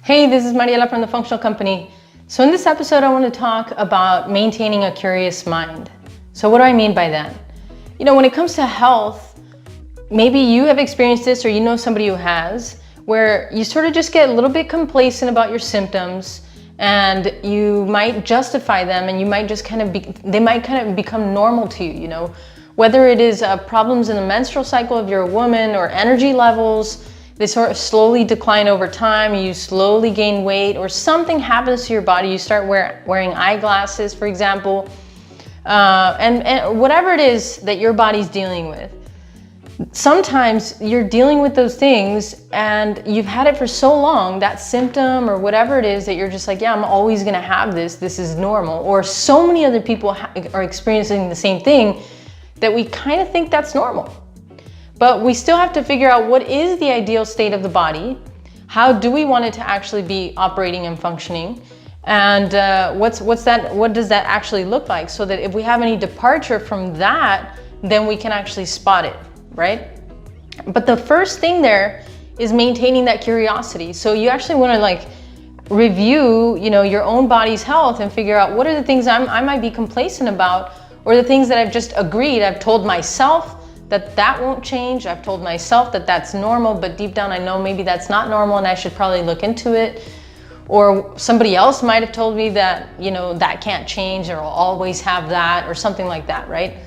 Hey, this is Mariela from the Functional Company. So in this episode, I want to talk about maintaining a curious mind. So what do I mean by that? You know, when it comes to health, maybe you have experienced this or you know somebody who has, where you sort of just get a little bit complacent about your symptoms and you might justify them and you might just they might kind of become normal to you, you know, whether it is problems in the menstrual cycle if you're a woman or energy levels. They sort of slowly decline over time, you slowly gain weight, or something happens to your body, you start wearing eyeglasses, for example, and whatever it is that your body's dealing with. Sometimes you're dealing with those things and you've had it for so long, that symptom or whatever it is, that you're just like, yeah, I'm always gonna have this is normal. Or so many other people are experiencing the same thing that we kind of think that's normal. But we still have to figure out what is the ideal state of the body, how do we want it to actually be operating and functioning, and what does that actually look like, so that if we have any departure from that, then we can actually spot it, right? But the first thing there is maintaining that curiosity. So you actually want to review, you know, your own body's health and figure out what are the things I might be complacent about, or the things that I've just agreed, I've told myself that won't change. I've told myself that that's normal, but deep down I know maybe that's not normal and I should probably look into it. Or somebody else might have told me that, you know, that can't change, or I'll always have that, or something like that, right?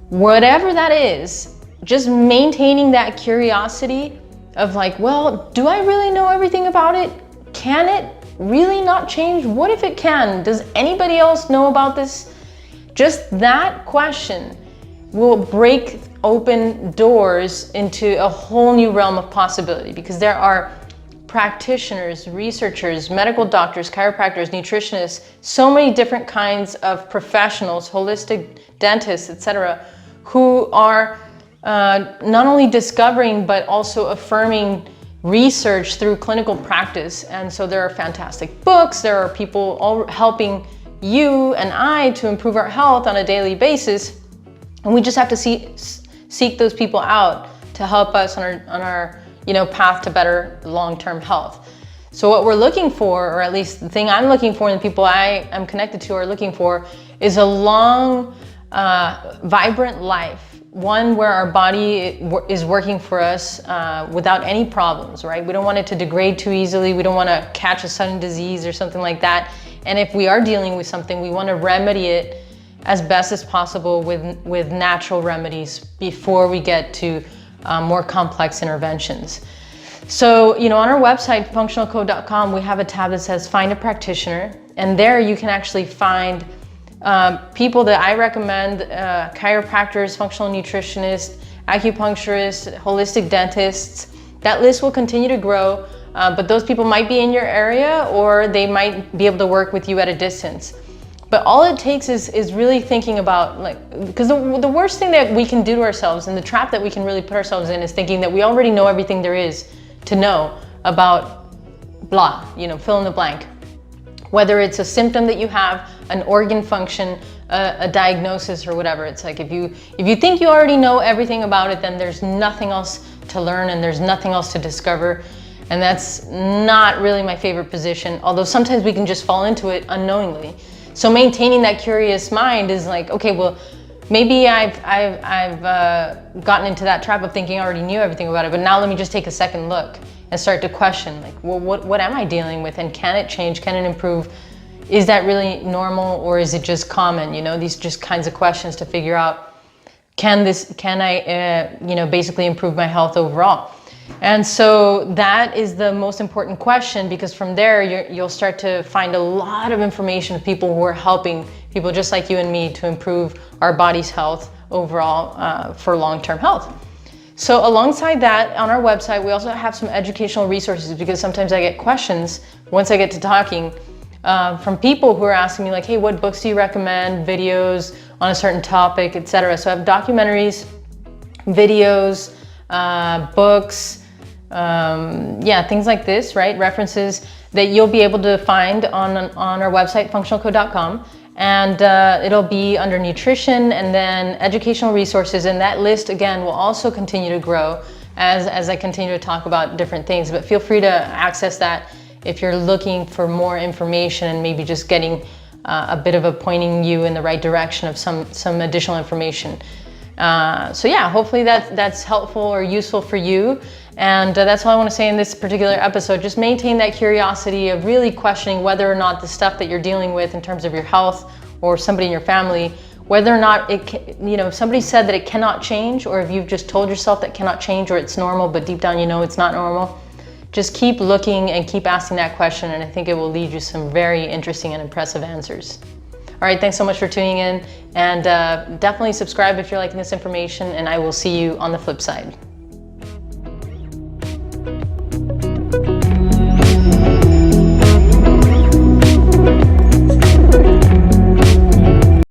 Whatever that is, just maintaining that curiosity of like, well, do I really know everything about it? Can it really not change? What if it can? Does anybody else know about this? Just that question will break open doors into a whole new realm of possibility, because there are practitioners, researchers, medical doctors, chiropractors, nutritionists, so many different kinds of professionals, holistic dentists, etc., who are not only discovering but also affirming research through clinical practice. And so there are fantastic books, there are people all helping you and I to improve our health on a daily basis. And we just have to seek those people out to help us on our path to better long-term health. So what we're looking for, or at least the thing I'm looking for and the people I am connected to are looking for, is a long, vibrant life. One where our body is working for us without any problems, right? We don't want it to degrade too easily. We don't want to catch a sudden disease or something like that. And if we are dealing with something, we want to remedy it as best as possible with natural remedies before we get to more complex interventions. So, you know, on our website, functionalco.com, we have a tab that says Find a Practitioner. And there you can actually find people that I recommend, chiropractors, functional nutritionists, acupuncturists, holistic dentists. That list will continue to grow, but those people might be in your area, or they might be able to work with you at a distance. But all it takes is really thinking about, because the worst thing that we can do to ourselves, and the trap that we can really put ourselves in, is thinking that we already know everything there is to know about blah, you know, fill in the blank. Whether it's a symptom that you have, an organ function, a diagnosis, or whatever. It's like if you think you already know everything about it, then there's nothing else to learn and there's nothing else to discover. And that's not really my favorite position, although sometimes we can just fall into it unknowingly. So maintaining that curious mind is like, okay, well, maybe I've gotten into that trap of thinking I already knew everything about it, but now let me just take a second look and start to question, like, well, what am I dealing with, and can it change? Can it improve? Is that really normal, or is it just common? You know, these just kinds of questions to figure out, can I basically improve my health overall? And so that is the most important question, because from there you'll start to find a lot of information of people who are helping people just like you and me to improve our body's health overall for long-term health. So alongside that, on our website, we also have some educational resources, because sometimes I get questions once I get to talking from people who are asking me like, hey, what books do you recommend, videos on a certain topic, etc. So I have documentaries, videos, books, things like this, right? References that you'll be able to find on our website, functionalco.com. And it'll be under nutrition and then educational resources. And that list, again, will also continue to grow as I continue to talk about different things. But feel free to access that if you're looking for more information and maybe just getting a bit of a pointing you in the right direction of some additional information. So yeah, hopefully that's helpful or useful for you. And that's all I want to say in this particular episode. Just maintain that curiosity of really questioning whether or not the stuff that you're dealing with in terms of your health or somebody in your family, whether or not if somebody said that it cannot change, or if you've just told yourself that cannot change, or it's normal, but deep down you know it's not normal. Just keep looking and keep asking that question, and I think it will lead you some very interesting and impressive answers. All right, thanks so much for tuning in, and definitely subscribe if you're liking this information, and I will see you on the flip side.